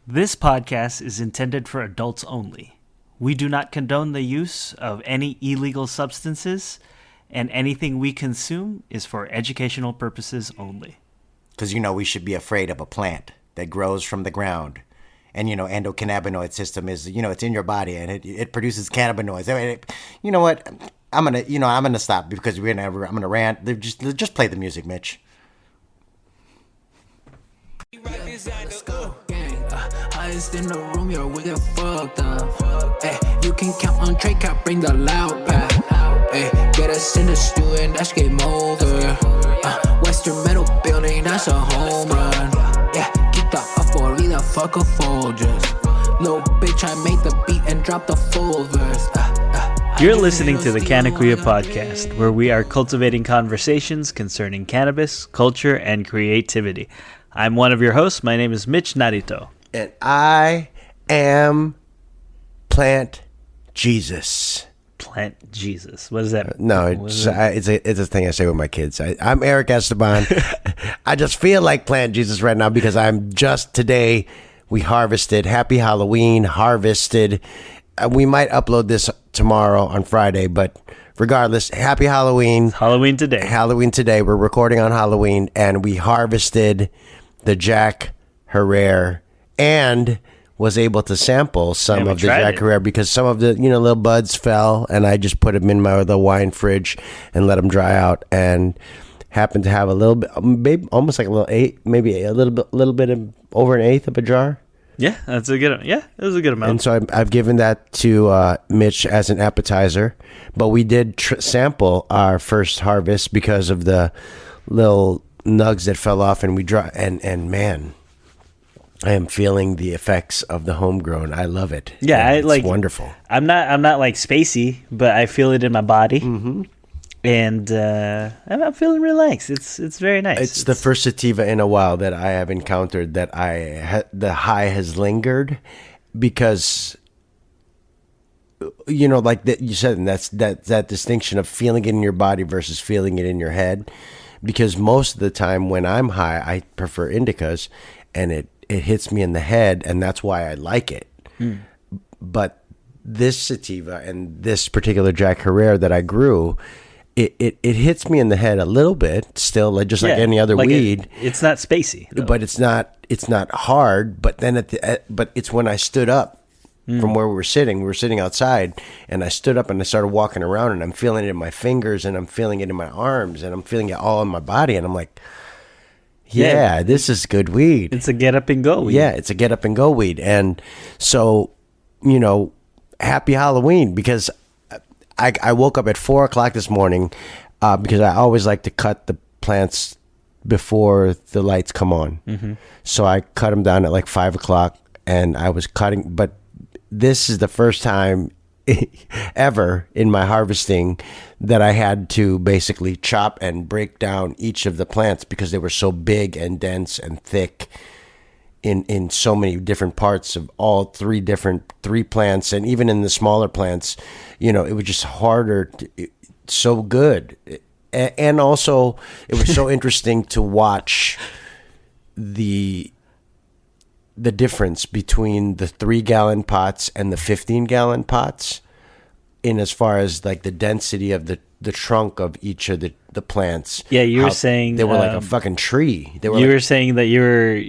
This podcast is intended for adults only. We do not condone the use of any illegal substances, and anything we consume is for educational purposes only. Because, we should be afraid of a plant that grows from the ground. And, endocannabinoid system is, it's in your body and it produces cannabinoids. I mean, you know what? I'm gonna stop because I'm gonna rant. Just play the music, Mitch. Highest in the room, yo, we get fucked up. Ay, you can count on Trey, Cap, bring the loud pack. Ay, get us in the stew and that's game over. Western Metal Building, that's a home run. Yeah, keep the up or leave the fuck a Folgers. Little bitch, I made the beat and dropped the full verse. You're listening to the Canna podcast, where we are cultivating conversations concerning cannabis, culture, and creativity. I'm one of your hosts. My name is Mitch Narito. And I am Plant Jesus. Plant Jesus. What is that? No, it's a thing I say with my kids. I'm Eric Esteban. I just feel like Plant Jesus right now because I'm just today we harvested. Happy Halloween, harvested. We might upload this tomorrow on Friday, but regardless, happy Halloween. Halloween today. Halloween today. We're recording on Halloween, and we harvested the Jack Herrera and was able to sample some of the Jack Herrera because some of the little buds fell, and I just put them in my the wine fridge and let them dry out, and happened to have a little bit, maybe almost like a little maybe a little bit of over an eighth of a jar. Yeah, that's a good. Yeah, it was a good amount. And so I've given that to Mitch as an appetizer, but we did sample our first harvest because of the little nugs that fell off, and we dry and man, I am feeling the effects of the homegrown. I love it. Yeah, it's wonderful. I'm not like spacey, but I feel it in my body, and I'm feeling relaxed. It's very nice. It's the first sativa in a while that I have encountered that the high has lingered, because like that you said, and that's that distinction of feeling it in your body versus feeling it in your head. Because most of the time when I'm high, I prefer indicas, and it hits me in the head, and that's why I like it. But this sativa and this particular Jack Herrera that I grew, it hits me in the head a little bit still, like just like any other weed. It's not spacey, though. But it's not hard. But then but it's when I stood up from where we were sitting outside, and I stood up and I started walking around, and I'm feeling it in my fingers, and I'm feeling it in my arms, and I'm feeling it all in my body, and I'm like, yeah, this is good weed. It's a get up and go weed. Yeah, it's a get up and go weed. And so, happy Halloween, because I woke up at 4:00 this morning because I always like to cut the plants before the lights come on. So I cut them down at like 5:00, and I was cutting, but this is the first time ever in my harvesting that I had to basically chop and break down each of the plants because they were so big and dense and thick in so many different parts of all three plants. And even in the smaller plants, it was just harder, so good. And also it was so interesting to watch the difference between the 3-gallon pots and the 15-gallon pots, in as far as like the density of the trunk of each of the plants. Yeah, you were saying they were like a fucking tree. You were saying that you were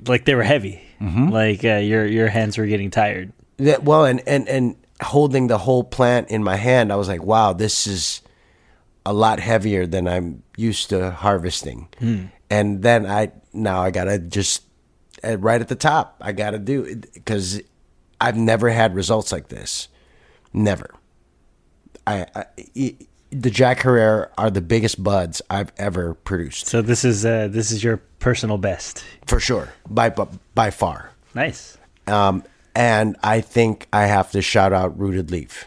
like they were heavy, like your hands were getting tired. Well, and holding the whole plant in my hand, I was like, wow, this is a lot heavier than I'm used to harvesting. And then I gotta just right at the top, I gotta do it because I've never had results like this. Never. The Jack Herrera are the biggest buds I've ever produced. So this is your personal best, for sure, by far. Nice. And I think I have to shout out Rooted Leaf,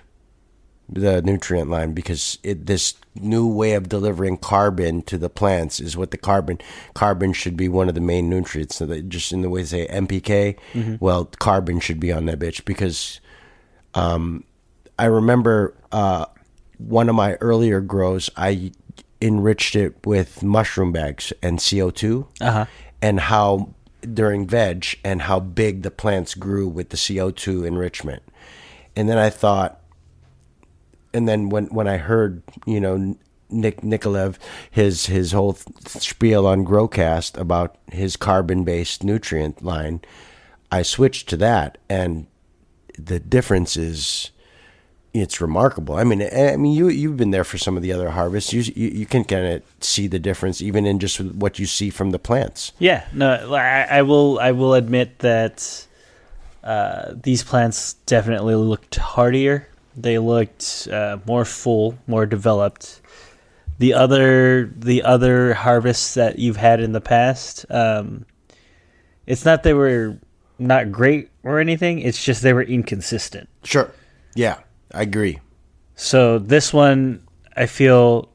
the nutrient line, because this new way of delivering carbon to the plants is what the carbon should be one of the main nutrients. So that just in the way they say NPK, well, carbon should be on that bitch, because I remember one of my earlier grows, I enriched it with mushroom bags and CO2, and how during veg and how big the plants grew with the CO2 enrichment. And then I thought, and then when I heard, Nick Nikolaev, his whole spiel on Growcast about his carbon-based nutrient line, I switched to that, and the difference is, it's remarkable. I mean, you've been there for some of the other harvests. You can kind of see the difference even in just what you see from the plants. Yeah, no, I will admit that these plants definitely looked hardier. They looked more full, more developed. The other harvests that you've had in the past, it's not they were not great or anything. It's just they were inconsistent. Sure. Yeah, I agree. So this one, I feel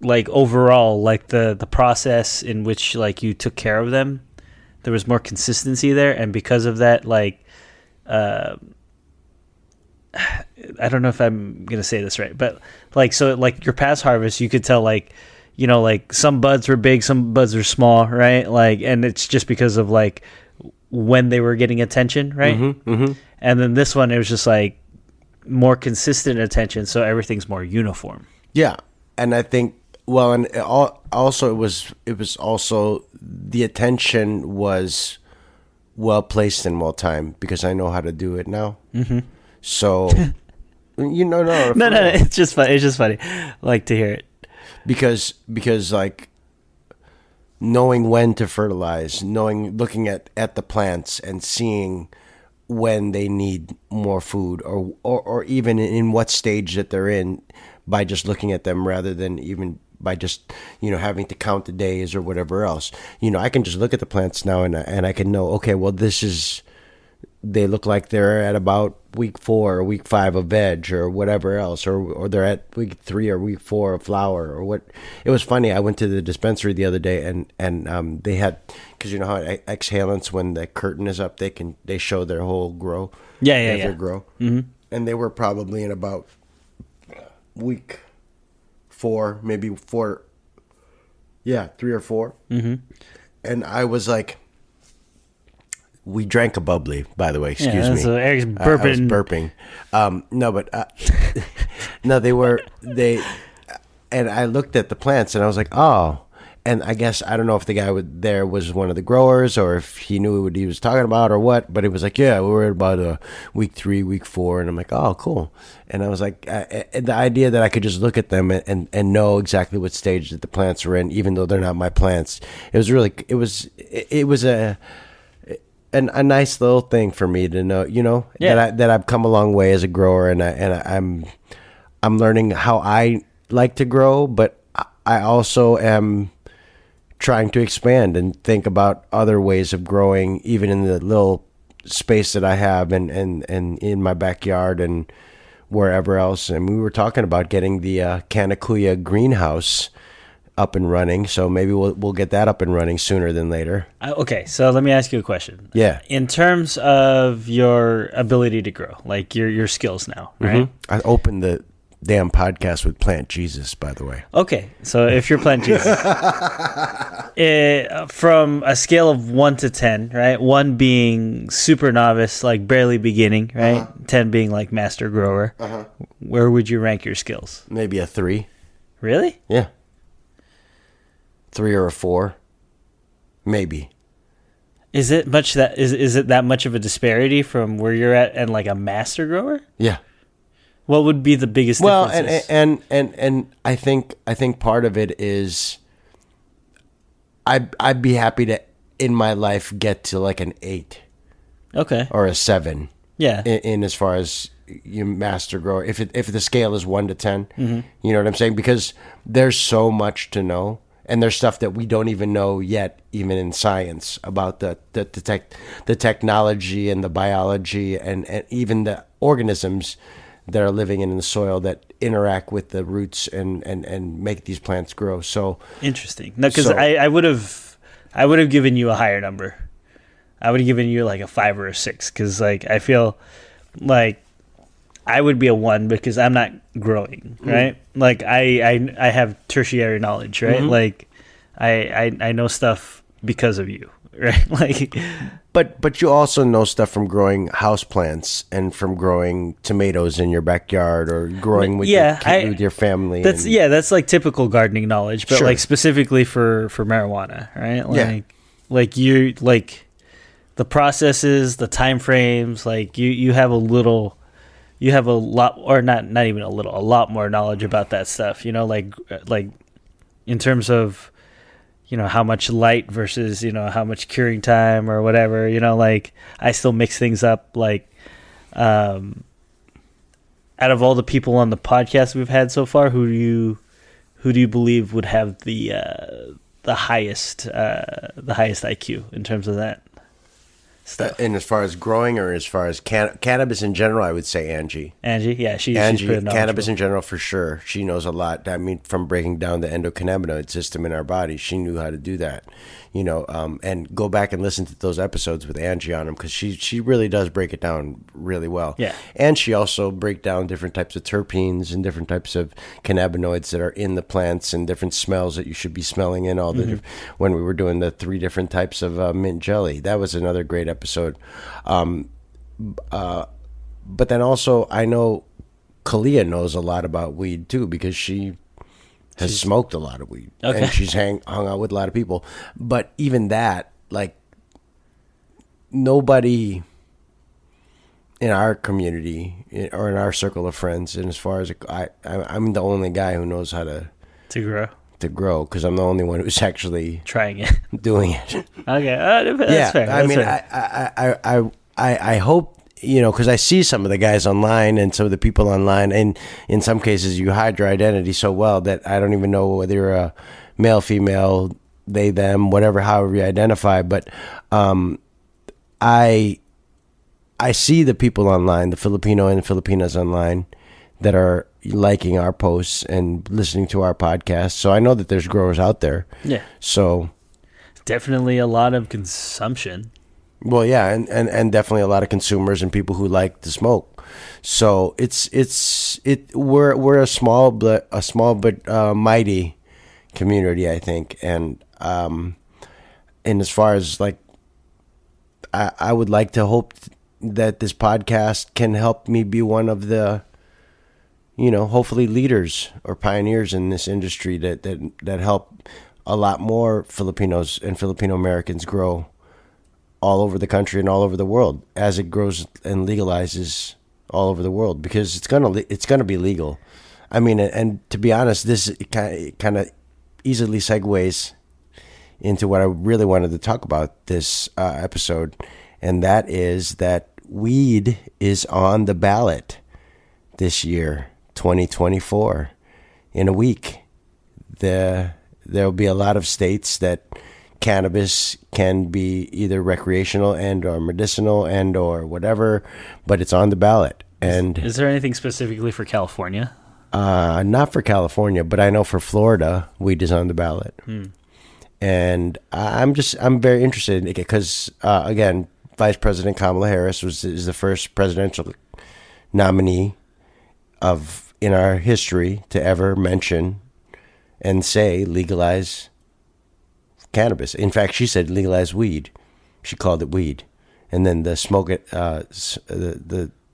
like overall, like the process in which like you took care of them, there was more consistency there, and because of that, like, I don't know if I'm gonna say this right, but like, so like your past harvest, you could tell like, like some buds were big, some buds were small, right? Like, and it's just because of like when they were getting attention, right? Mm-hmm. And then this one, it was just like more consistent attention, so everything's more uniform. Yeah, and I think and also it was also the attention was well placed and well timed because I know how to do it now. Mm-hmm. So, no, it's just funny. It's just funny, like to hear it because like knowing when to fertilize, looking at the plants and seeing when they need more food or even in what stage that they're in by just looking at them rather than even by just having to count the days or whatever else. I can just look at the plants now and I can know, okay, well, they look like they're at about week 4 or week 5 of veg or whatever else, or they're at week 3 or week 4 of flower or what. It was funny. I went to the dispensary the other day and they had, because how exhalants, when the curtain is up, they show their whole grow. Yeah. Their grow. Mm-hmm. And they were probably in about week 4, maybe 4. Yeah, 3 or 4. Mm-hmm. And I was like, we drank a bubbly, by the way. Excuse me. So Eric's burping. I was burping. No, but no, they, and I looked at the plants and I was like, oh. And I guess, I don't know if the guy there was one of the growers or if he knew what he was talking about or what, but it was like, yeah, we were at about week 3, week 4. And I'm like, oh, cool. And I was like, the idea that I could just look at them and know exactly what stage that the plants are in, even though they're not my plants. It was a nice little thing for me to know, that I've come a long way as a grower and I'm learning how I like to grow, but I also am trying to expand and think about other ways of growing, even in the little space that I have and in my backyard and wherever else. And we were talking about getting the Canna greenhouse up and running, so maybe we'll get that up and running sooner than later. Okay, so let me ask you a question. Yeah. In terms of your ability to grow, like your skills now, right? Mm-hmm. I opened the damn podcast with Plant Jesus, by the way. Okay, so if you're Plant Jesus, from a scale of 1 to 10, right? 1 being super novice, like barely beginning, right? 10 being like master grower. Where would you rank your skills? Maybe a 3. Really? Yeah. 3 or a 4, maybe. Is it that much of a disparity from where you're at and like a master grower? Yeah. What would be the biggest differences? and I think part of it is I'd be happy to in my life get to like an 8. Okay. Or a 7. Yeah. In as far as you master grower, if the scale is 1 to 10, you know what I'm saying? Because there's so much to know. And there's stuff that we don't even know yet, even in science, about the technology and the biology and even the organisms that are living in the soil that interact with the roots and make these plants grow. So interesting. No, because I would have given you a higher number. I would have given you like a 5 or a 6 because like I feel like I would be a 1 because I'm not growing, right? Like I have tertiary knowledge, right? Like I know stuff because of you, right? Like, But you also know stuff from growing houseplants and from growing tomatoes in your backyard or growing with with your family. That's like typical gardening knowledge, but Sure. like specifically for marijuana, right? Like like the processes, the time frames, like you have a lot, or not even a lot more knowledge about that stuff, like in terms of how much light versus how much curing time or whatever, like I still mix things up. Like out of all the people on the podcast we've had so far, who do you believe would have the highest IQ in terms of that stuff? And as far as growing, or as far as cannabis in general, I would say Angie. Yeah, she's Angie, pretty knowledgeable. cannabis in general, for sure. She knows a lot. I mean, from breaking down the endocannabinoid system in our body, she knew how to do that. And go back and listen to those episodes with Angie on them, because she really does break it down really well. Yeah. And she also break down different types of terpenes and different types of cannabinoids that are in the plants and different smells that you should be smelling in all the when we were doing the 3 different types of mint jelly. That was another great episode. But then also, I know Kalia knows a lot about weed too, because she's smoked a lot of weed, okay. and she's hung out with a lot of people. But even that, like, nobody in our community or in our circle of friends, and as far as I'm the only guy who knows how to grow, because I'm the only one who's actually trying it, doing it. Okay, that's fair. I mean, fair. I hope, because I see some of the guys online and some of the people online, and in some cases you hide your identity so well that I don't even know whether you're a male, female, they, them, whatever, however you identify. But I see the people online, the Filipino and Filipinas online, that are liking our posts and listening to our podcast. So I know that there's growers out there. Yeah. So definitely a lot of consumption. Well, yeah, and definitely a lot of consumers and people who like to smoke. So we're a small but mighty community, I think. And as far as, like, I would like to hope that this podcast can help me be one of the, hopefully leaders or pioneers in this industry that help a lot more Filipinos and Filipino Americans grow all over the country and all over the world as it grows and legalizes all over the world, because it's gonna be legal. I mean, and to be honest, this kind of easily segues into what I really wanted to talk about this episode, and that is that weed is on the ballot this year, 2024. In a week, there'll be a lot of states that cannabis can be either recreational and or medicinal and or whatever, but it's on the ballot. And is there anything specifically for California? Not for California, but I know for Florida, weed is on the ballot. And I'm very interested because again, Vice President Kamala Harris is the first presidential nominee in our history to ever mention and say legalize cannabis. In fact, she said legalize weed. She called it weed. And then the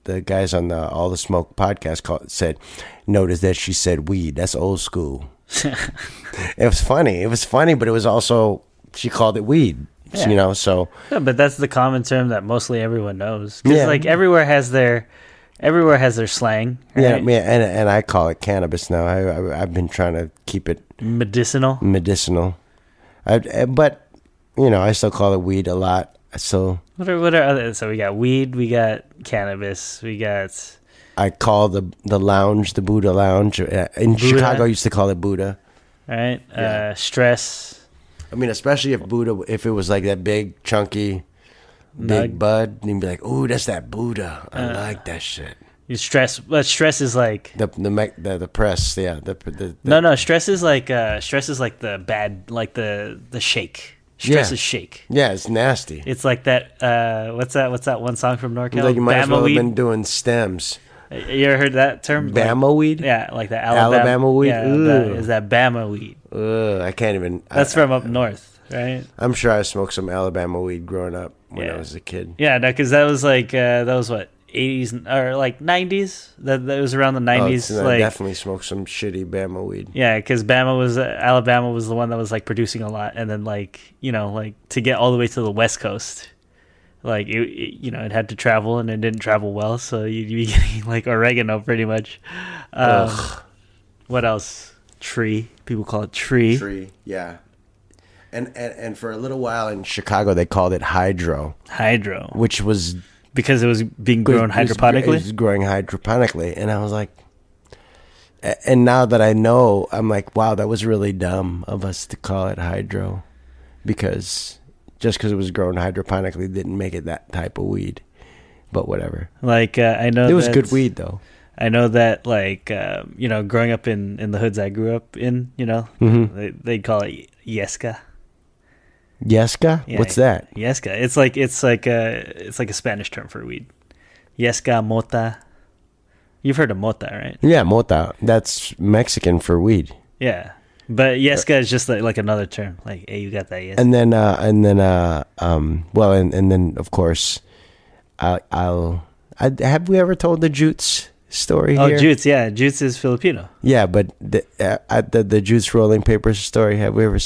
the guys on the All the Smoke podcast said, notice that she said weed. That's old school. It was funny. But it was also, she called it weed. Yeah. So. Yeah, but that's the common term that mostly everyone knows. Because like everywhere has their slang. Right? Yeah, and I call it cannabis now. I've been trying to keep it medicinal. But I still call it weed a lot. So what are other? So we got weed, we got cannabis, we got. I call the lounge the Buddha Lounge. In Buddha. Chicago, I used to call it Buddha. Right. Yeah. Stress. I mean, especially if it was like that big chunky, big bud, and you'd be like, "Ooh, that's that Buddha. I like that shit." Stress, but stress is like the press, yeah. No. Stress is like the bad, like the shake. Stress is shake. Yeah, it's nasty. It's like that. What's that one song from NorCal? Like you might as well weed? have been doing stems. You ever heard that term? Bama weed? Yeah, like the Alabama weed. Yeah, is that Bama weed? I can't even. That's from up north. right? I'm sure I smoked some Alabama weed growing up when I was a kid. Yeah, no, because that was like that was what 80s or like 90s. That was around the 90s. I like definitely smoked some shitty Bama weed. yeah, because Alabama was the one that was like producing a lot, and then like like to get all the way to the West Coast, like it had to travel, and it didn't travel well, so you'd be getting like oregano pretty much. What else? Tree. People call it tree. Tree, yeah. And for a little while in Chicago, they called it hydro, which was because it was being grown hydroponically. It was growing hydroponically, and I was like, and now that I know, I'm like, wow, that was really dumb of us to call it hydro, because just because it was grown hydroponically didn't make it that type of weed. But whatever. Like I know it was good weed though. I know that like growing up in the hoods I grew up in, they call it Yesca. Yesca? Yeah, What's that? Yesca. It's like a Spanish term for weed. Yesca, mota. You've heard of mota, right? Yeah, mota. That's Mexican for weed. Yeah, but Yesca is just like another term. Like, hey, you got that Yesca. And then of course, have we ever told the Jutes story here? Oh, Jutes, yeah, Jutes is Filipino. Yeah, but the Jutes rolling papers story. Have we ever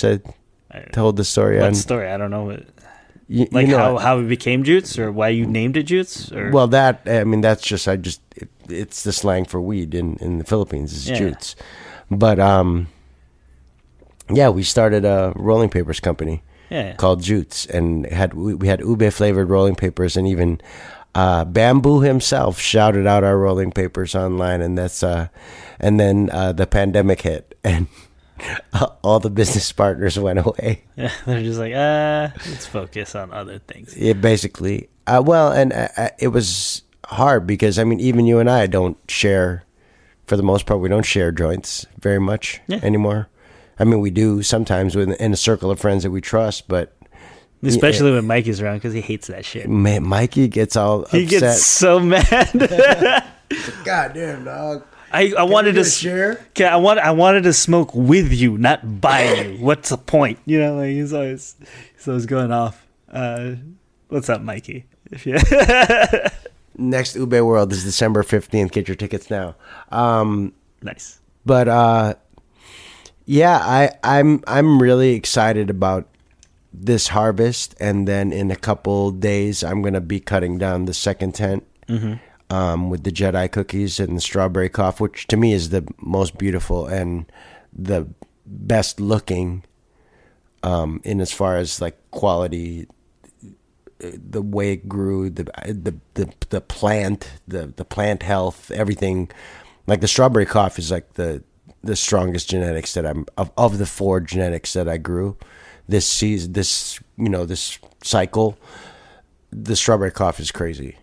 told the story? What story? I don't know. How it became Jutes, or why you named it Jutes? Or? Well, that's just it's the slang for weed in the Philippines. Is Jutes, but we started a rolling papers company called Jutes, and we had ube flavored rolling papers, and even Bamboo himself shouted out our rolling papers online, and then the pandemic hit, and all the business partners went away. Yeah, they're just like, let's focus on other things. Yeah, basically. It was hard because even you and I don't share, for the most part, we don't share joints very much anymore. We do sometimes in a circle of friends that we trust, but especially when Mikey's around, because he hates that shit. Man, Mikey gets all upset. He gets so mad. God damn, dog. I wanted to share. I wanted to smoke with you, not by you. What's the point? He's always going off. What's up, Mikey? Next Ube World is December 15th. Get your tickets now. Nice. But I'm really excited about this harvest, and then in a couple days I'm gonna be cutting down the second tent. With the Jedi cookies and the strawberry coffee, which to me is the most beautiful and the best looking in as far as like quality, the way it grew, the plant, the plant health, everything. Like the strawberry coffee is like the strongest genetics that I'm of the 4 genetics that I grew this season, this cycle. The strawberry coffee is crazy.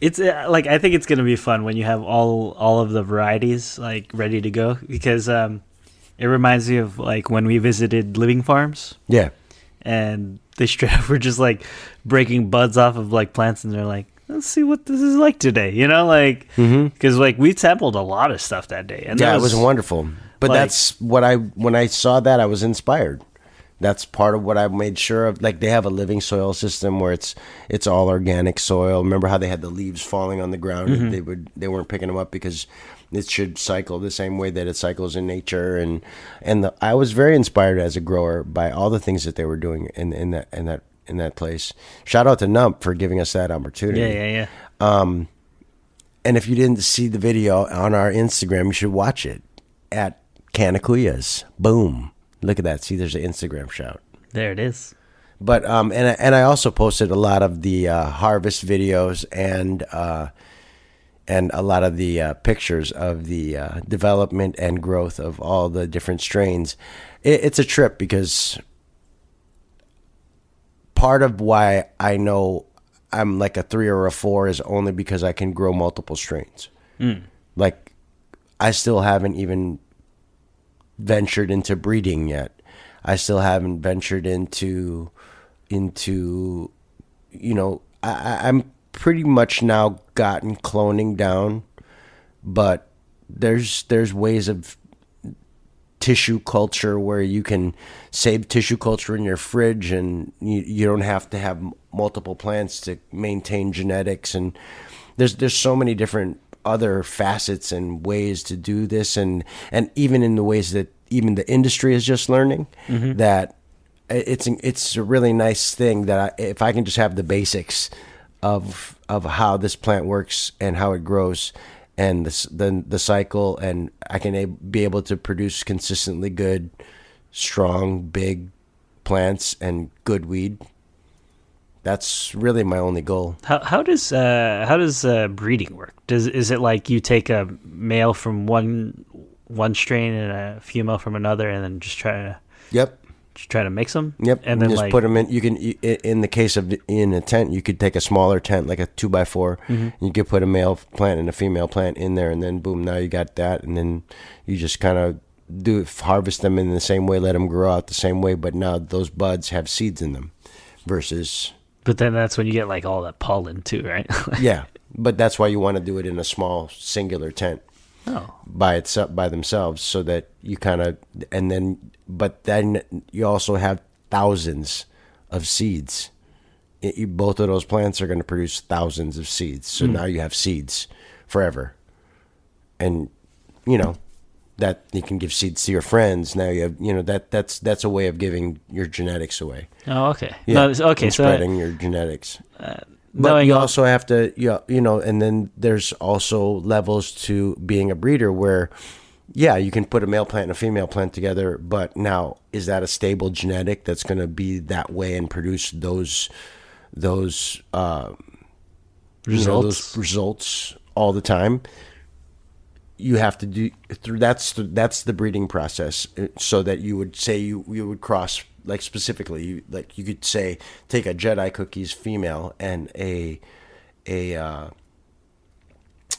It's like, I think it's gonna be fun when you have all of the varieties like ready to go, because it reminds me of like when we visited Living Farms. Yeah, and they straight up were just like breaking buds off of like plants, and they're like, let's see what this is like today, because like we sampled a lot of stuff that day, and it was wonderful. But that's what when I saw that, I was inspired. That's part of what I made sure of. Like, they have a living soil system where it's all organic soil. Remember how they had the leaves falling on the ground? Mm-hmm. They weren't picking them up because it should cycle the same way that it cycles in nature. And I was very inspired as a grower by all the things that they were doing in that place. Shout out to Nump for giving us that opportunity. Yeah. And if you didn't see the video on our Instagram, you should watch it at Canna Kuyas. Boom. Look at that. See, there's an Instagram shout. There it is. But and I also posted a lot of the harvest videos and a lot of the pictures of the development and growth of all the different strains. It's a trip because part of why I know I'm like a 3 or a 4 is only because I can grow multiple strains. Like, I still haven't even ventured into breeding yet. I still haven't ventured into I'm pretty much now gotten cloning down, but there's ways of tissue culture where you can save tissue culture in your fridge, and you don't have to have multiple plants to maintain genetics. And there's so many different other facets and ways to do this, and even in the ways that even the industry is just learning, that it's a really nice thing that if I can just have the basics of how this plant works and how it grows and the cycle, and I can be able to produce consistently good, strong, big plants and good weed. That's really my only goal. How does breeding work? Is it like you take a male from one strain and a female from another, and then just try to mix them? Yep. And then just put them in. You can, in the case of in a tent, you could take a smaller tent, like a 2x4. And you could put a male plant and a female plant in there, and then boom, now you got that. And then you just kind of harvest them in the same way, let them grow out the same way. But now those buds have seeds in them, versus. But then that's when you get like all that pollen too, right? Yeah, but that's why you want to do it in a small singular tent. Oh. By themselves, so that you kind of, but then you also have thousands of seeds. Both of those plants are going to produce thousands of seeds. So now you have seeds forever. And, that you can give seeds to your friends. Now you have, that's a way of giving your genetics away. Oh, okay. Yeah, okay. And So spreading your genetics. But you also have to, and then there's also levels to being a breeder where, you can put a male plant and a female plant together, but now is that a stable genetic that's going to be that way and produce those results all the time? You have to do that's the breeding process, so that you would say you would cross, like specifically, you could say take a Jedi Cookies female and a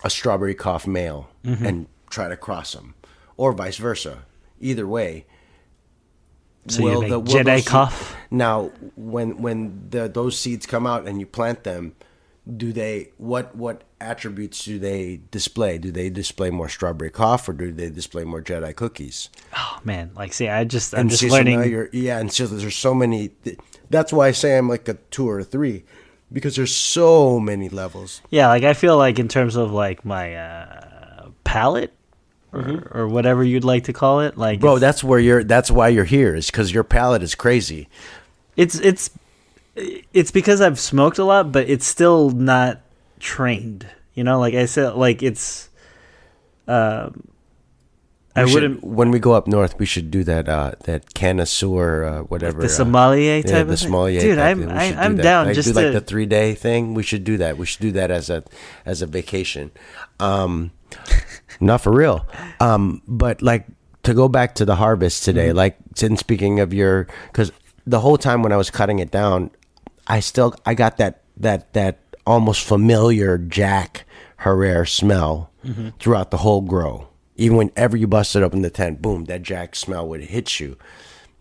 strawberry cough male and try to cross them, or vice versa. Either way. So you make Jedi cough. Now, when those seeds come out and you plant them, do they what attributes do they display? Do they display more strawberry cough, or do they display more Jedi Cookies? Oh man, I'm just so learning. And so there's so many. That's why I say I'm like a 2 or a 3, because there's so many levels. Yeah, like I feel like in terms of like my palate or whatever you'd like to call it, like bro, that's why you're here, is because your palate is crazy. It's because I've smoked a lot, but it's still not trained. Like I said, like it's. When we go up north, we should do that Canna sewer, whatever. The sommelier type of the thing? sommelier. Dude, type I'm down. Like, just do to like the 3-day thing. We should do that. We should do that as a vacation. Not for real. But like, to go back to the harvest today, like, and speaking of because the whole time when I was cutting it down, I got that almost familiar Jack Herrera smell throughout the whole grow. Even whenever you busted open the tent, boom, that Jack smell would hit you.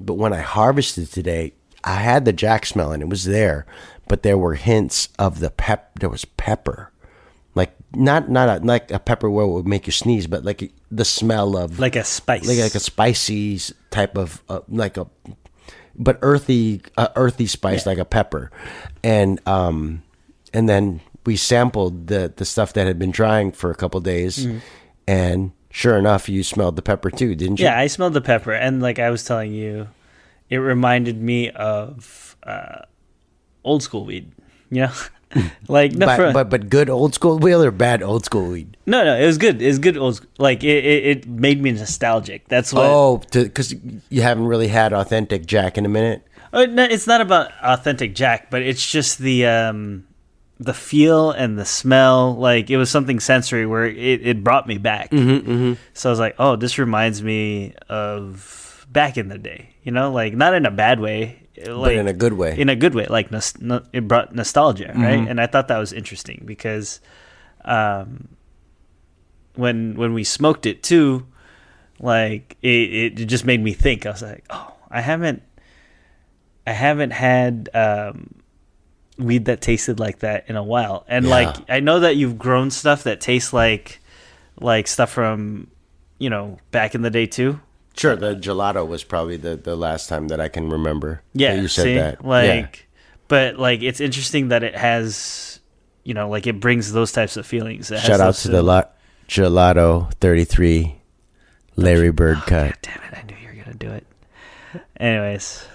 But when I harvested today, I had the Jack smell and it was there, but there were hints of there was pepper. Like not like a pepper where it would make you sneeze, but like the smell of like a spice, like a spicy type of but earthy spice, like a pepper. And then we sampled the stuff that had been drying for a couple of days, and sure enough, you smelled the pepper too, didn't you? Yeah, I smelled the pepper, and like I was telling you, it reminded me of old school weed. Like but good old school weed or bad old school weed? No, it was good. It was good old school. Like it made me nostalgic. That's what. Because you haven't really had authentic Jack in a minute. No, it's not about authentic Jack, but it's just the feel and the smell. Like it was something sensory where it brought me back. So I was like, oh, this reminds me of back in the day. Like not in a bad way. But in a good way. In a good way, like it brought nostalgia, right? And I thought that was interesting because when we smoked it too, like it just made me think. I was like, oh, I haven't had weed that tasted like that in a while. And like I know that you've grown stuff that tastes like stuff from back in the day too. Sure, the gelato was probably the last time that I can remember. Yeah, that you said see? that. Like, but like it's interesting that it has, like it brings those types of feelings. It has Shout out those to the gelato 33 Larry Bird cut. God damn it! I knew you were gonna do it. Anyways.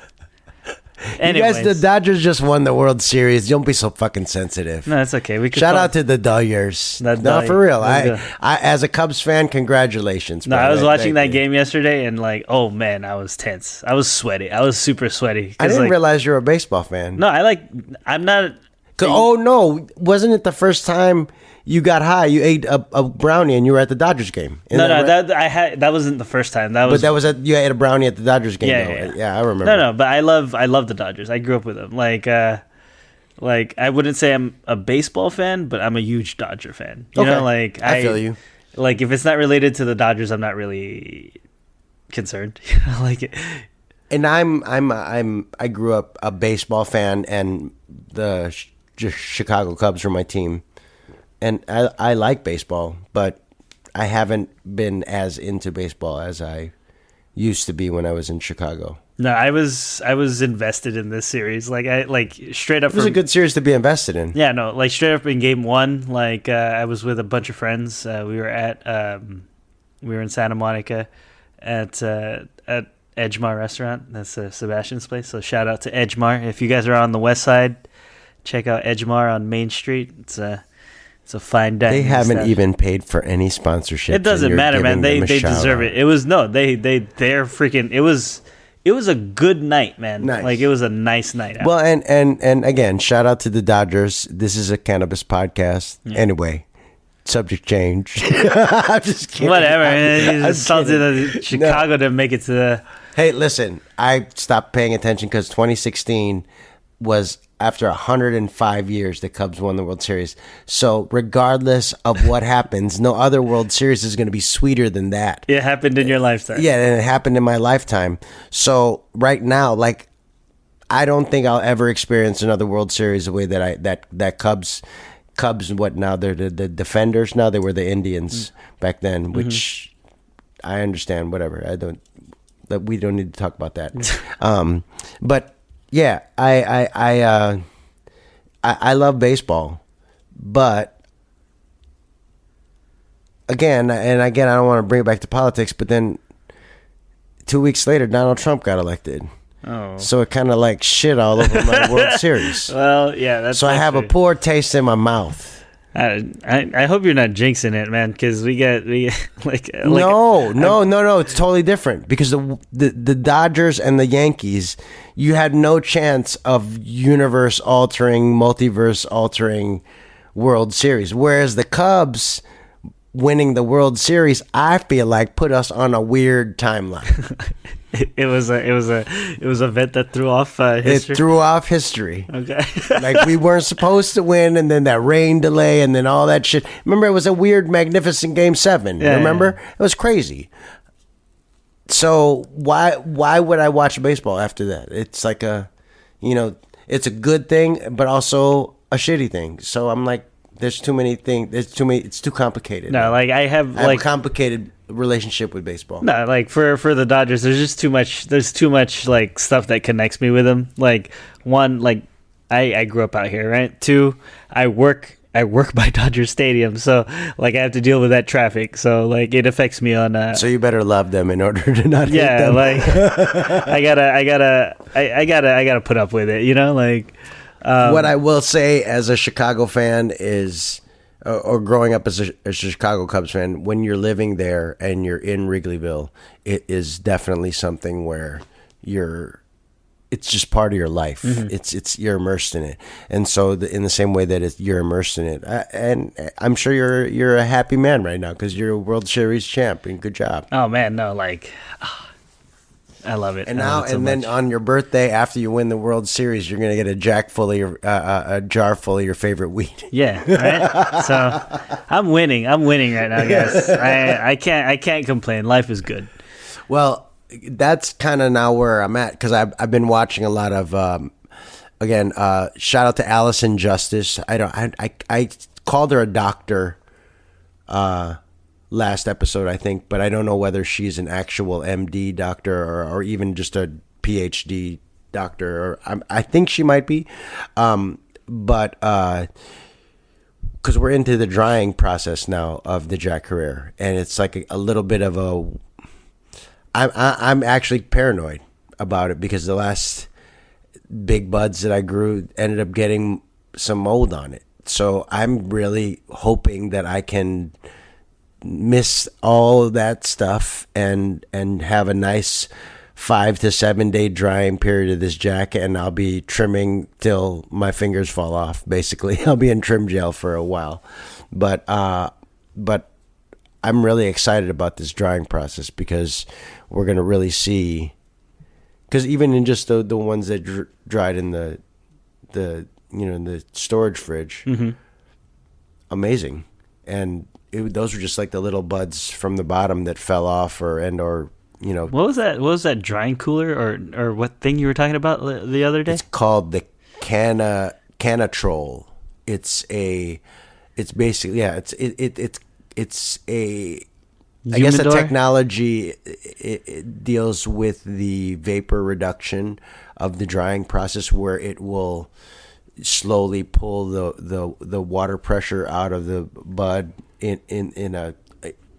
You guys, the Dodgers just won the World Series. Don't be so fucking sensitive. No, it's okay. We could Shout out to the Dodgers. No, for real. I as a Cubs fan, congratulations. No, bro. I was watching that you. game yesterday, and like, oh man, I was tense. I was sweaty. I was super sweaty. I didn't like, realize you're a baseball fan. No, I'm not. Oh no, wasn't it the first time you got high? You ate a brownie and you were at the Dodgers game. That wasn't the first time. You ate a brownie at the Dodgers game. Yeah, I remember. No, but I love the Dodgers. I grew up with them. Like I wouldn't say I'm a baseball fan, but I'm a huge Dodger fan. You know, like I feel you. Like if it's not related to the Dodgers, I'm not really concerned. Like. And I grew up a baseball fan, and the Chicago Cubs were my team. And I like baseball, but I haven't been as into baseball as I used to be when I was in Chicago. No, I was invested in this series. Like straight up. It was a good series to be invested in. Yeah, no, like straight up in game one. Like I was with a bunch of friends. We were in Santa Monica at Edgemar Restaurant. That's Sebastian's place. So shout out to Edgemar. If you guys are on the west side, check out Edgemar on Main Street. It's a fine dining. They haven't even paid for any sponsorship. It doesn't matter, man. They deserve it. It was they're freaking. It was a good night, man. Nice. Like it was a nice night out. Well, and again, shout out to the Dodgers. This is a cannabis podcast. Yeah. Anyway, subject change. I'm just kidding. Whatever. It's something that Chicago didn't make it to the. Hey, listen. I stopped paying attention because 2016 was after 105 years the Cubs won the World Series. So regardless of what happens, no other World Series is going to be sweeter than that. It happened in your lifetime. Yeah, and it happened in my lifetime. So right now, like, I don't think I'll ever experience another World Series the way that Cubs, what now? They're the defenders now. They were the Indians back then, which I understand. Whatever. We don't need to talk about that. But yeah, I love baseball, but again, I don't want to bring it back to politics. But then 2 weeks later, Donald Trump got elected. Oh, so it kind of like shit all over my World Series. Well, yeah, that's so I have a poor taste in my mouth. I hope you're not jinxing it, man, because we get No, it's totally different because the Dodgers and the Yankees, you had no chance of universe altering, multiverse altering World Series, whereas the Cubs winning the World Series, I feel like put us on a weird timeline. It was a event that threw off history. It threw off history. Okay. Like we weren't supposed to win, and then that rain delay, and then all that shit. Remember, it was a weird, magnificent Game 7. Yeah, remember? Yeah. It was crazy. So why would I watch baseball after that? It's like it's a good thing, but also a shitty thing. So I'm like, there's too many things. It's too complicated. No, like I have a complicated relationship with baseball. No, like for the Dodgers, there's just too much. There's too much like stuff that connects me with them. Like one, like I grew up out here, right? Two, I work by Dodger Stadium, so like I have to deal with that traffic. So like it affects me on. So you better love them in order to not hate them. Like I gotta put up with it. You know, like. What I will say as a Chicago fan is, or growing up as a Chicago Cubs fan, when you're living there and you're in Wrigleyville, it is definitely something where it's just part of your life. Mm-hmm. You're immersed in it, and so in the same way that you're immersed in it, and I'm sure you're a happy man right now because you're a World Series champion. Good job. Oh man, no, like. I love it. And then on your birthday, after you win the World Series, you're gonna get a a jar full of your favorite weed. Yeah, right. So I'm winning right now, guys. I can't complain. Life is good. Well, that's kind of now where I'm at because I've been watching a lot of. Again, shout out to Allison Justice. I called her a doctor. last episode, I think, but I don't know whether she's an actual MD doctor or even just a PhD doctor. Or I think she might be, but because we're into the drying process now of the Jack Herer, and it's like a little bit of a. I'm actually paranoid about it because the last big buds that I grew ended up getting some mold on it. So I'm really hoping that I can miss all of that stuff and have a nice 5 to 7 day drying period of this jacket, and I'll be trimming till my fingers fall off. Basically, I'll be in trim jail for a while, but I'm really excited about this drying process because we're gonna really see. Because even in just the ones that dried in the in the storage fridge, amazing, and those were just like the little buds from the bottom that fell off or. What was that? What was that drying cooler or what thing you were talking about the other day? It's called the Canna Troll. It's basically it's a I guess the technology it deals with the vapor reduction of the drying process, where it will slowly pull the water pressure out of the bud in a.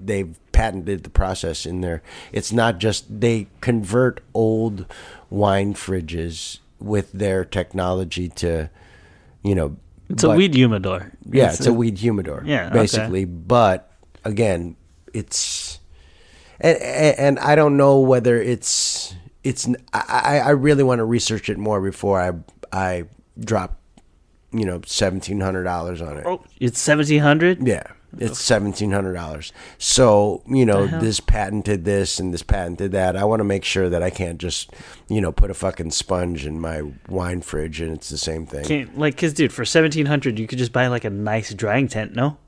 They've patented the process in there. It's not just they convert old wine fridges with their technology to, It's a weed humidor. Yeah, it's a weed humidor. Yeah, basically. Okay. But again, it's and I don't know whether it's. I really want to research it more before I drop, $1,700 on it. Oh, it's $1,700? Yeah. It's $1,700. So, this patented this and this patented that. I want to make sure that I can't just, put a fucking sponge in my wine fridge and it's the same thing. Because, dude, for $1,700, you could just buy like a nice drying tent, no?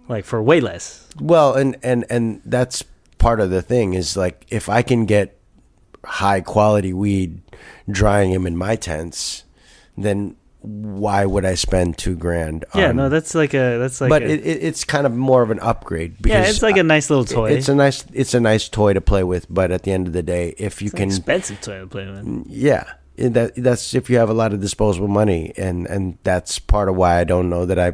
Like for way less. Well, and that's part of the thing is like if I can get high quality weed drying them in my tents, then why would I spend $2,000? Yeah, no, that's like. But it's kind of more of an upgrade. Because it's like a nice little toy. It's a nice toy to play with. But at the end of the day, if you can, expensive toy to play with. Yeah, that's if you have a lot of disposable money, and that's part of why I don't know that I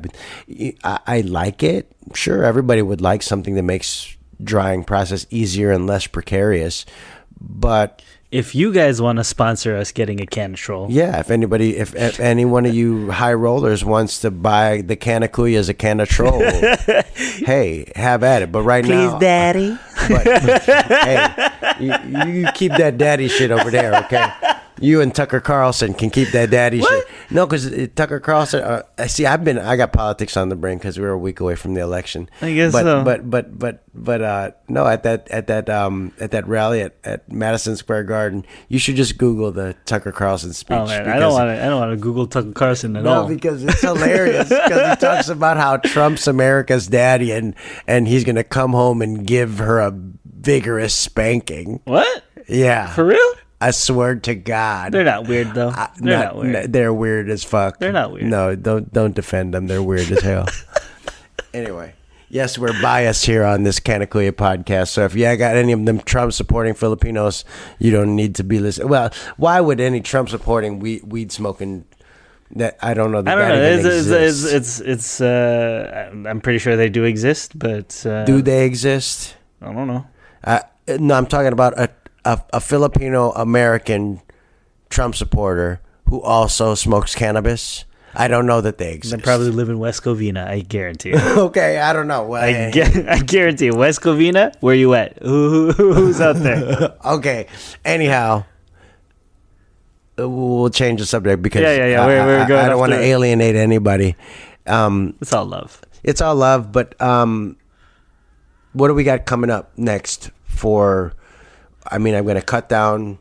like it. Sure, everybody would like something that makes drying process easier and less precarious, but. If you guys want to sponsor us getting a Canna Troll. Yeah, if any one of you high rollers wants to buy the Canna Kuyas a Canna Troll, hey, have at it. But now... Please, Daddy. Hey, you keep that daddy shit over there, okay? You and Tucker Carlson can keep that daddy shit. No, because Tucker Carlson. I got politics on the brain because we were a week away from the election. I guess so. But no, at that rally at Madison Square Garden, you should just Google the Tucker Carlson speech. Oh man, I don't want to Google Tucker Carlson at all. No, because it's hilarious. Because he talks about how Trump's America's daddy, and he's gonna come home and give her a vigorous spanking. What? Yeah, for real. I swear to God. They're not weird, though. They're not weird. They're weird as fuck. They're not weird. No, don't defend them. They're weird as hell. Anyway, yes, we're biased here on this Canna Kuya podcast. So if you got any of them Trump-supporting Filipinos, you don't need to be listening. Well, why would any Trump-supporting weed-smoking... That I don't know. I don't know. It's. I'm pretty sure they do exist, but do they exist? I don't know. No, I'm talking about a Filipino American Trump supporter who also smokes cannabis. I don't know that they exist. They probably live in West Covina, I guarantee you. Okay, I don't know. Well, I guarantee you. West Covina, where you at? Who's out there? Okay. Anyhow, we'll change the subject because yeah. We're going. I don't want to alienate anybody. It's all love. It's all love, but what do we got coming up next for... I'm going to cut down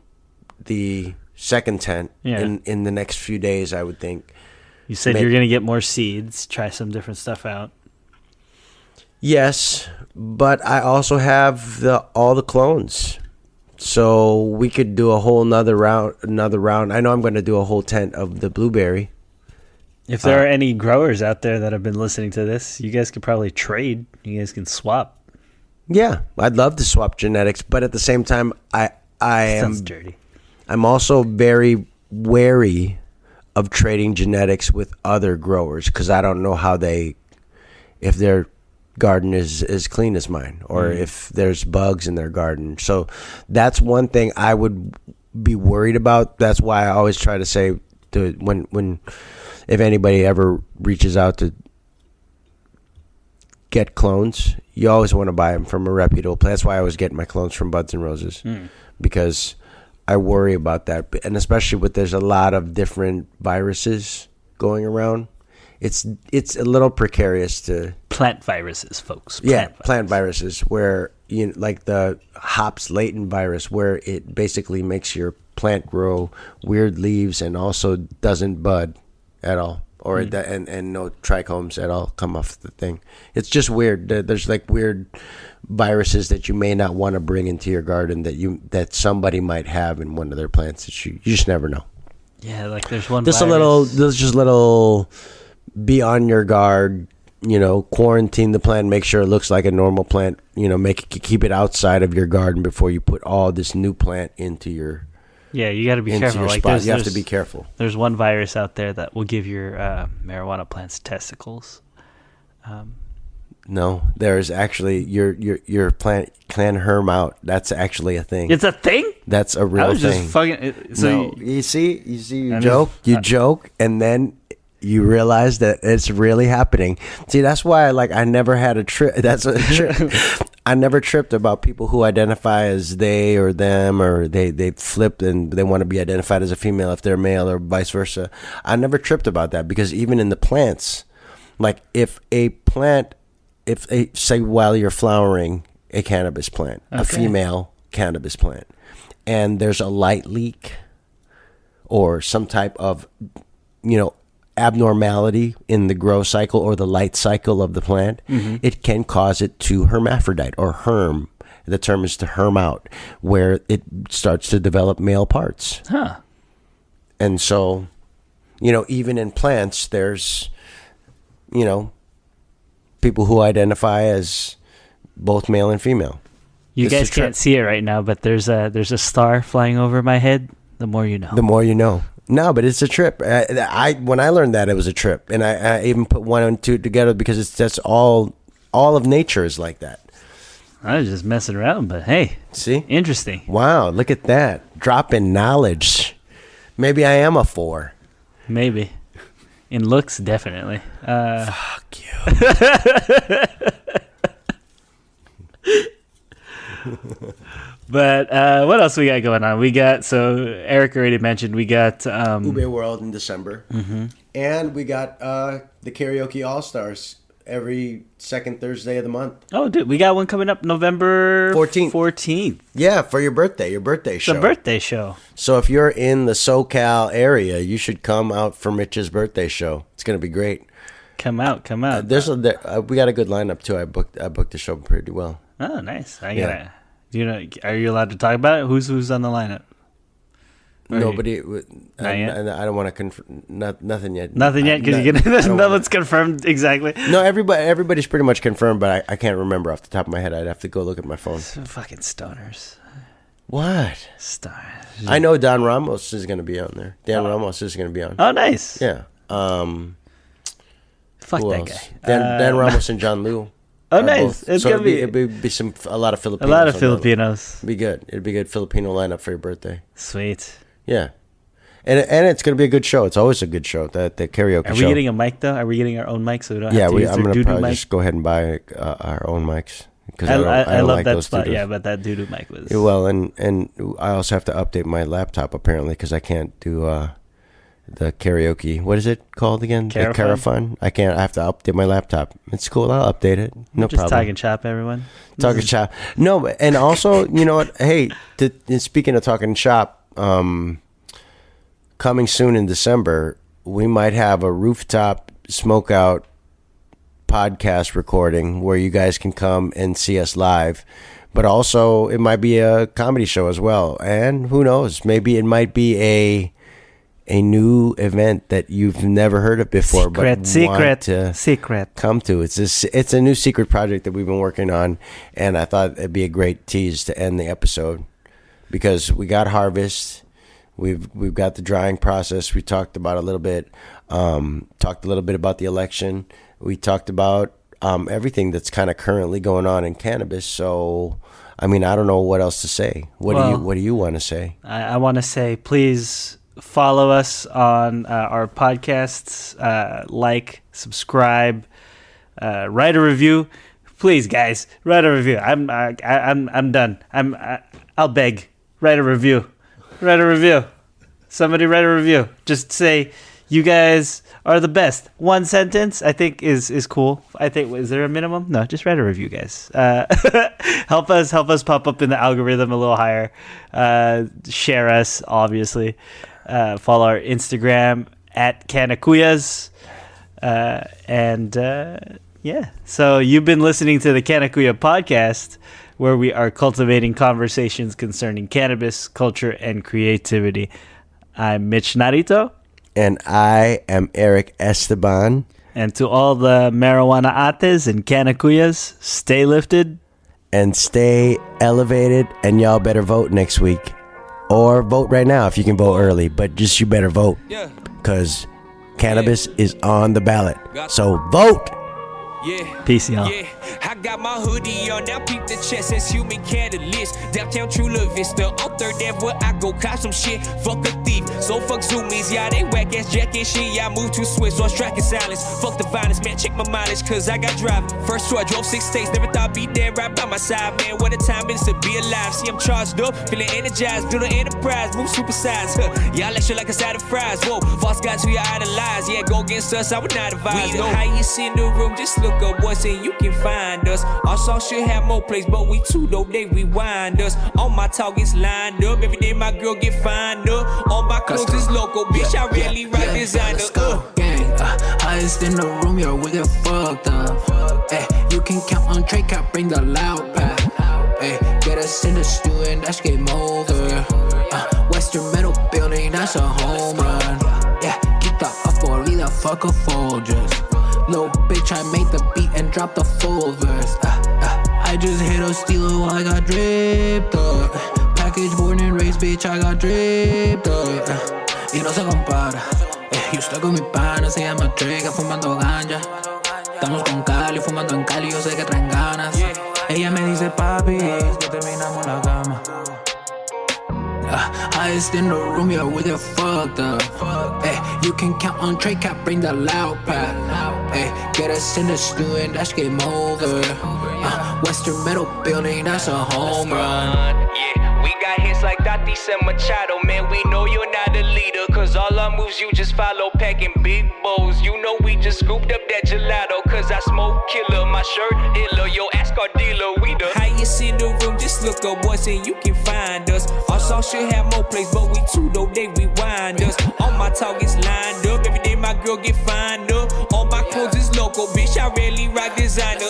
the second tent in the next few days, I would think. You said you're going to get more seeds, try some different stuff out. Yes, but I also have all the clones. So we could do a whole another round. I know I'm going to do a whole tent of the blueberry. If there are any growers out there that have been listening to this, you guys could probably trade. You guys can swap. Yeah, I'd love to swap genetics, but at the same time, Sounds dirty. I'm also very wary of trading genetics with other growers because I don't know if their garden is as clean as mine or if there's bugs in their garden. So that's one thing I would be worried about. That's why I always try to say when if anybody ever reaches out to get clones, you always want to buy them from a reputable place. That's why I always get my clones from Buds and Roses because I worry about that. And especially there's a lot of different viruses going around. It's a little precarious to Plant viruses, folks. Plant viruses where like the hops latent virus where it basically makes your plant grow weird leaves and also doesn't bud at all. Or and no trichomes at all come off the thing. It's just weird. There's like weird viruses that you may not want to bring into your garden that somebody might have in one of their plants that you just never know. Yeah, like there's one. There's just little be on your guard. Quarantine the plant. Make sure it looks like a normal plant. Keep it outside of your garden before you put all this new plant into your. Yeah, you got to be careful. Like you have to be careful. There's one virus out there that will give your marijuana plants testicles. No, there's actually your plant can herm out. That's actually a thing. It's a thing? That's a real I was thing. just fucking. So you see, you joke, and then you realize that it's really happening. See, that's why I never had a trip. That's a trip. I never tripped about people who identify as they or them, or they flip and they want to be identified as a female if they're male, or vice versa. I never tripped about that because even in the plants, like if say while you're flowering a cannabis plant, a female cannabis plant, and there's a light leak or some type of, abnormality in the grow cycle or the light cycle of the plant, it can cause it to hermaphrodite or herm. The term is to herm out, where it starts to develop male parts. Huh. And so, even in plants, there's, people who identify as both male and female. You guys can't see it right now, but there's a star flying over my head. The more you know. The more you know. No, but it's a trip. When I learned that, it was a trip, and I even put one and two together because that's all of nature is like that. I was just messing around, but hey, see, interesting. Wow, look at that, dropping knowledge. Maybe I am a 4. Maybe, in looks, definitely. Fuck you. But what else we got going on? Eric already mentioned we got Ube World in December, and we got the Karaoke All Stars every second Thursday of the month. Oh, dude, we got one coming up November 14th. Yeah, for your birthday show. The birthday show. So if you're in the SoCal area, you should come out for Mitch's birthday show. It's gonna be great. Come out. We got a good lineup too. I booked the show pretty well. Oh, nice. Are you allowed to talk about it? Who's on the lineup? Nobody. I don't want to confirm. Nothing yet. Nothing yet, because no one's confirmed exactly. No, everybody's pretty much confirmed, but I can't remember off the top of my head. I'd have to go look at my phone. Fucking stoners. What? Stoners. I know Don Ramos is going to be on there. Ramos is going to be on. Oh, nice. Yeah. Fuck that else? guy. Dan Ramos and John Liu. Oh, nice. It's gonna be a lot of Filipinos. A lot of Filipinos. It'd be good. It'd be a good Filipino lineup for your birthday. Sweet. Yeah, and it's gonna be a good show. It's always a good show. The karaoke show. Are we getting a mic though? Are we getting our own mic so we don't have to use I'm gonna doo-doo probably mic? just go ahead and buy our own mics because I love like that those spot. doo-doos. Yeah, but that doo-doo mic was. Well, and I also have to update my laptop apparently because I can't do the karaoke. What is it called again? The Carafun? I can't. I have to update my laptop. It's cool. I'll update it. No just problem. Talking shop, everyone. Talking shop. No, and also, you know what? Hey, speaking of talking shop, coming soon in December, we might have a rooftop smoke out podcast recording where you guys can come and see us live. But also, it might be a comedy show as well. And who knows? Maybe it might be a new event that you've never heard of before, want to come to. It's a new secret project that we've been working on, and I thought it'd be a great tease to end the episode because we got harvest, we've got the drying process. We talked about a little bit, about the election. We talked about everything that's kind of currently going on in cannabis. So, I mean, I don't know what else to say. What do you want to say? I want to say, please follow us on our podcasts, like, subscribe, write a review. Please, guys, write a review. I'm done. I'll beg. Write a review. Somebody write a review. Just say you guys are the best. One sentence, I think, is cool. I think, is there a minimum? No, just write a review, guys. Help us pop up in the algorithm a little higher. Share us, obviously. Follow our Instagram at Canna Kuyas. Yeah. So you've been listening to the Canna Kuya podcast, where we are cultivating conversations concerning cannabis, culture, and creativity. I'm Mitch Narito. And I am Eric Esteban. And to all the marijuana ates and Canna Kuyas, stay lifted. And stay elevated. And y'all better vote next week. Or vote right now if you can vote early. But just you better vote. Because cannabis is on the ballot. So vote! Peace, y'all. I got my hoodie on, now peep the chest as human catalyst. Downtown Chula Vista, on 3rd Ave where I go cop some shit. Fuck a thief, so fuck zoomies. Yeah, they whack ass jacket shit. Yeah, I move too swift, so I strike in silence. Fuck the violence, man, check my mileage, cause I got drive. First tour, I drove 6 states, never thought I'd be there right by my side. Man, what a time it is to be alive. See, I'm charged up, feeling energized, build an enterprise, move supersize. Y'all extra like a side of fries. Whoa, false gods who you idolize. Yeah, go against us, I would not advise. We the highest in the room, just look up once and you can find us. Our song should have more plays, but we too dope, they rewind us. All my targets lined up, every day my girl get fined up. All my clothes is local, bitch, I really rock designer. Let's go, gang, highest in the room, yo, we get fucked up. You can count on Trey, Cap, bring the loud pack. Get us in the stew and that's game over. Western Metal Building, that's a home run. Keep the up or leave the fucker Folgers. Little bitch, I made the beat and dropped the full verse. I just hit a steelo, I got dripped up. Package born and raised, bitch, I got dripped up. Y no se compara. Yo estoy con mi pana, se llama Trega, fumando ganja. Estamos con Cali, fumando en Cali, yo sé que traen ganas. Ella me dice, papi, que terminamos la cama. Highest in the room, yeah, we get fucked up. You can count on Trey, Cap, bring the loud pack. Get us in the stew and that's game over. Western Metal Building, that's a home run. We got hits like Tatis and Machado. Man, we know you're not a leader, cause all our moves you just follow, packing big bowls. You know we just scooped up that gelato, cause I smoke killer. My shirt iller, yo, ask our dealer. We the highest in the room, just look up once and you can find us. Our song should have more plays, but we too dope, they rewind us. All my targets lined up, every day my girl get fined up. All my clothes is local, bitch, I rarely rock designer.